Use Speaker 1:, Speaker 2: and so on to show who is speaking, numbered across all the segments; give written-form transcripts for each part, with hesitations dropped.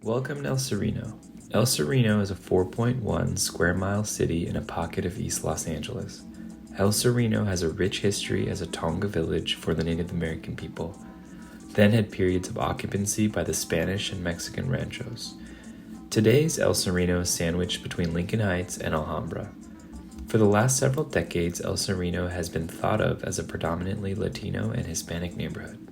Speaker 1: Welcome to El Sereno. El Sereno is a 4.1 square mile city in a pocket of East Los Angeles. El Sereno has a rich history as a Tonga village for the Native American people, then had periods of occupancy by the Spanish and Mexican ranchos. Today's El Sereno is sandwiched between Lincoln Heights and Alhambra. For the last several decades, El Sereno has been thought of as a predominantly Latino and Hispanic neighborhood.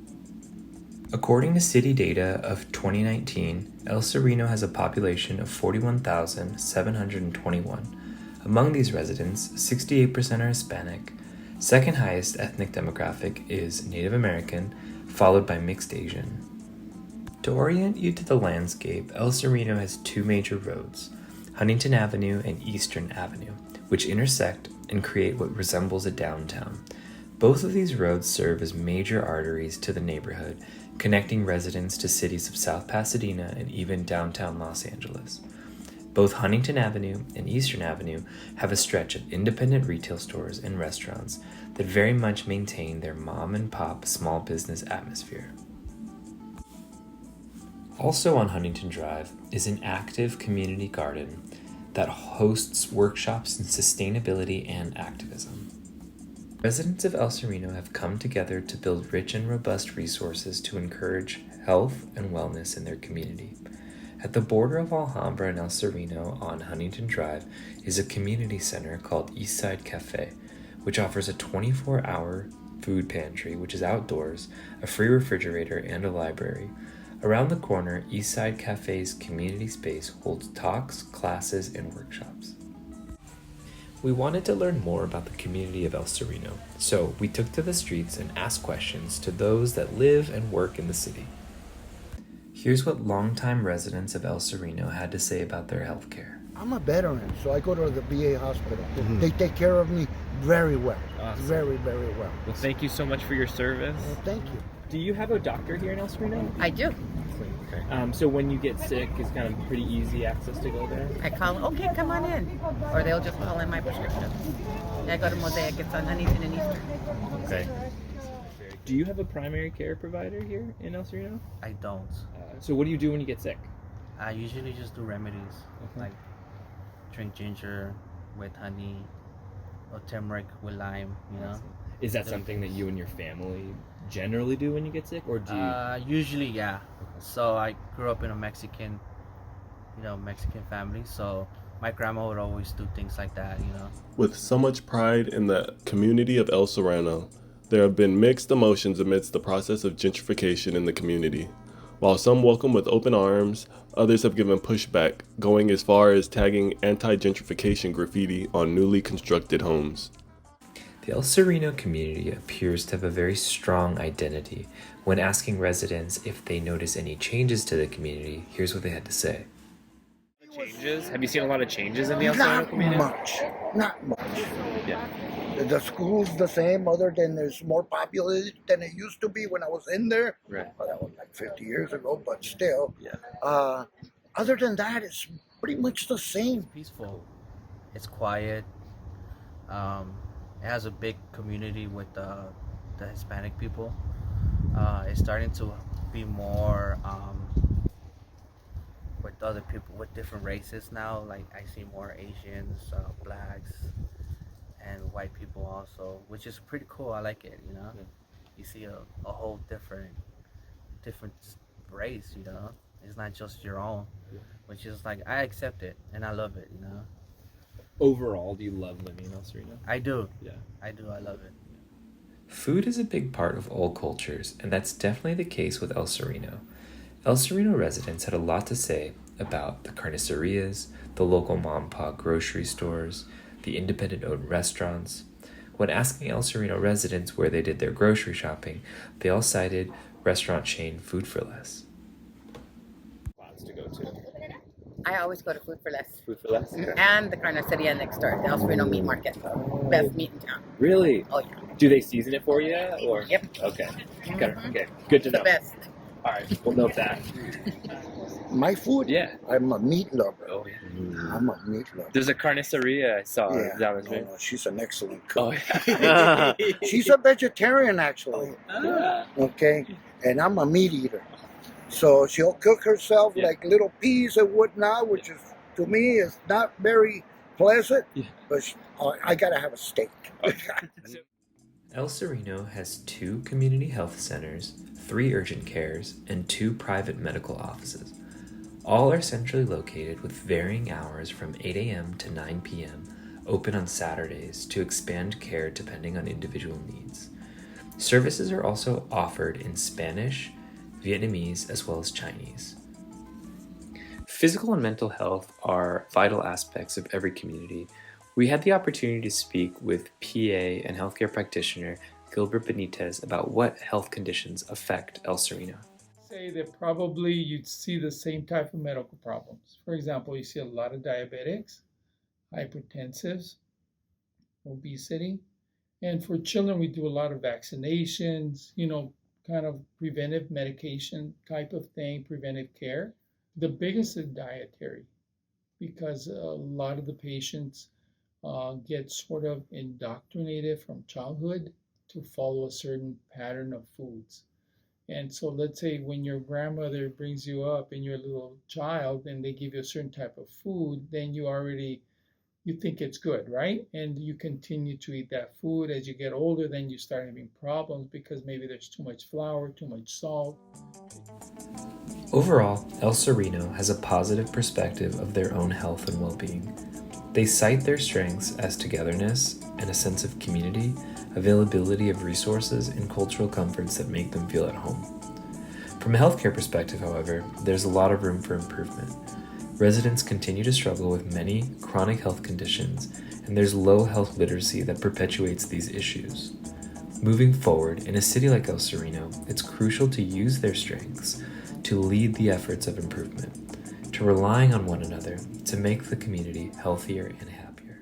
Speaker 1: According to city data of 2019, El Sereno has a population of 41,721. Among these residents, 68% are Hispanic. Second highest ethnic demographic is Native American, followed by mixed Asian. To orient you to the landscape, El Sereno has two major roads, Huntington Avenue and Eastern Avenue, which intersect and create what resembles a downtown. Both of these roads serve as major arteries to the neighborhood, connecting residents to cities of South Pasadena and even downtown Los Angeles. Both Huntington Avenue and Eastern Avenue have a stretch of independent retail stores and restaurants that very much maintain their mom-and-pop small business atmosphere. Also on Huntington Drive is an active community garden that hosts workshops in sustainability and activism. Residents of El Sereno have come together to build rich and robust resources to encourage health and wellness in their community. At the border of Alhambra and El Sereno on Huntington Drive is a community center called Eastside Cafe, which offers a 24-hour food pantry, which is outdoors, a free refrigerator, and a library. Around the corner, Eastside Cafe's community space holds talks, classes, and workshops. We wanted to learn more about the community of El Sereno, so we took to the streets and asked questions to those that live and work in the city. Here's what longtime residents of El Sereno had to say about their health care.
Speaker 2: I'm a veteran, so I go to the VA hospital. Mm-hmm. They take care of me very well. Awesome. Very, very well.
Speaker 1: Well, thank you so much for your service.
Speaker 2: Well, thank you.
Speaker 1: Do you have a doctor here in El Sereno?
Speaker 3: I do.
Speaker 1: Okay. So when you get sick, it's kind of pretty easy access to go there?
Speaker 3: I call, okay, come on in. Or they'll just call in my prescription. I go to Mosaic, it's on Huntington and Eastern.
Speaker 1: Okay. Do you have a primary care provider here in El Sereno?
Speaker 4: I don't.
Speaker 1: So what do you do when you get sick?
Speaker 4: I usually just do remedies, like drink ginger with honey or turmeric with lime, you know?
Speaker 1: Is that something that you and your family generally do when you get sick, or do you?
Speaker 4: Usually, yeah. So I grew up in a Mexican family, so my grandma would always do things like that, you know.
Speaker 5: With so much pride in the community of El Sereno, there have been mixed emotions amidst the process of gentrification in the community. While some welcome with open arms, others have given pushback, going as far as tagging anti-gentrification graffiti on newly constructed homes.
Speaker 1: The El Sereno community appears to have a very strong identity. When asking residents if they notice any changes to the community, here's what they had to say. Changes? Have you seen a lot of changes in the El Sereno community?
Speaker 2: Not much.
Speaker 1: Yeah.
Speaker 2: The school's the same, other than there's more populated than it used to be when I was in there.
Speaker 1: Right.
Speaker 2: Well, that was like 50 years ago, but still.
Speaker 1: Yeah.
Speaker 2: Other than that, it's pretty much the same.
Speaker 4: It's peaceful. It's quiet. It has a big community with the Hispanic people. It's starting to be more with other people, with different races now. Like I see more Asians, blacks, and white people also, which is pretty cool. I like it, you know. Yeah. You see a whole different race, you know. It's not just your own, which is like, I accept it and I love it, you know.
Speaker 1: Overall, do you love living in El Sereno?
Speaker 4: I do.
Speaker 1: Yeah.
Speaker 4: I do. I love it.
Speaker 1: Food is a big part of all cultures, and that's definitely the case with El Sereno. El Sereno residents had a lot to say about the carnicerias, the local mom-and-pop grocery stores, the independent-owned restaurants. When asking El Sereno residents where they did their grocery shopping, they all cited restaurant chain Food for Less. Spots to go to.
Speaker 3: I always go to Food for Less.
Speaker 1: Food for Less?
Speaker 3: And the carniceria next door, the El Sereno Meat Market. Best meat in town.
Speaker 1: Really?
Speaker 3: Oh, yeah.
Speaker 1: Do they season it for you? Or?
Speaker 3: Yep.
Speaker 1: Okay. Okay. Good to know.
Speaker 3: The best.
Speaker 1: All right. We'll note that.
Speaker 2: My food?
Speaker 1: Yeah.
Speaker 2: I'm a meat lover.
Speaker 1: Oh, yeah.
Speaker 2: I'm a meat lover.
Speaker 1: There's a carniceria I saw
Speaker 2: Yeah,
Speaker 1: down the
Speaker 2: no,
Speaker 1: street.
Speaker 2: no, she's an excellent
Speaker 1: Oh,
Speaker 2: cook.
Speaker 1: yeah.
Speaker 2: She's a vegetarian, actually.
Speaker 1: Ah.
Speaker 2: Okay, and I'm a meat eater. So she'll cook herself
Speaker 1: Yeah.
Speaker 2: like little peas and whatnot, which is to me is not very pleasant.
Speaker 1: Yeah.
Speaker 2: But I gotta have a steak.
Speaker 1: El Sereno has 2 community health centers, 3 urgent cares, and 2 private medical offices. All are centrally located with varying hours from 8 a.m. to 9 p.m., open on Saturdays to expand care depending on individual needs. Services are also offered in Spanish, Vietnamese, as well as Chinese. Physical and mental health are vital aspects of every community. We had the opportunity to speak with PA and healthcare practitioner Gilbert Benitez about what health conditions affect El Sereno.
Speaker 6: Say that probably you'd see the same type of medical problems. For example, you see a lot of diabetics, hypertensives, obesity. And for children, we do a lot of vaccinations, kind of preventive medication type of thing, preventive care. The biggest is dietary, because a lot of the patients get sort of indoctrinated from childhood to follow a certain pattern of foods. And so let's say when your grandmother brings you up and you're a little child and they give you a certain type of food, then you think it's good, right? And you continue to eat that food. As you get older, then you start having problems because maybe there's too much flour, too much salt.
Speaker 1: Overall, El Sereno has a positive perspective of their own health and well-being. They cite their strengths as togetherness and a sense of community, availability of resources, and cultural comforts that make them feel at home. From a healthcare perspective, however, there's a lot of room for improvement. Residents continue to struggle with many chronic health conditions, and there's low health literacy that perpetuates these issues. Moving forward, in a city like El Sereno, it's crucial to use their strengths to lead the efforts of improvement, to relying on one another to make the community healthier and happier.